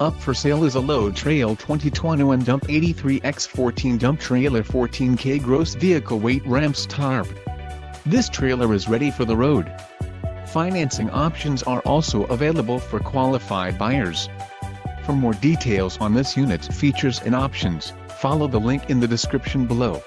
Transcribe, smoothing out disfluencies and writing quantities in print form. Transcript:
Up for sale is a load trail 2021 dump 83x14 dump trailer 14K gross vehicle weight ramps tarp. This trailer is ready for the road. Financing options are also available for qualified buyers. For more details on this unit's features and options, follow the link in the description below.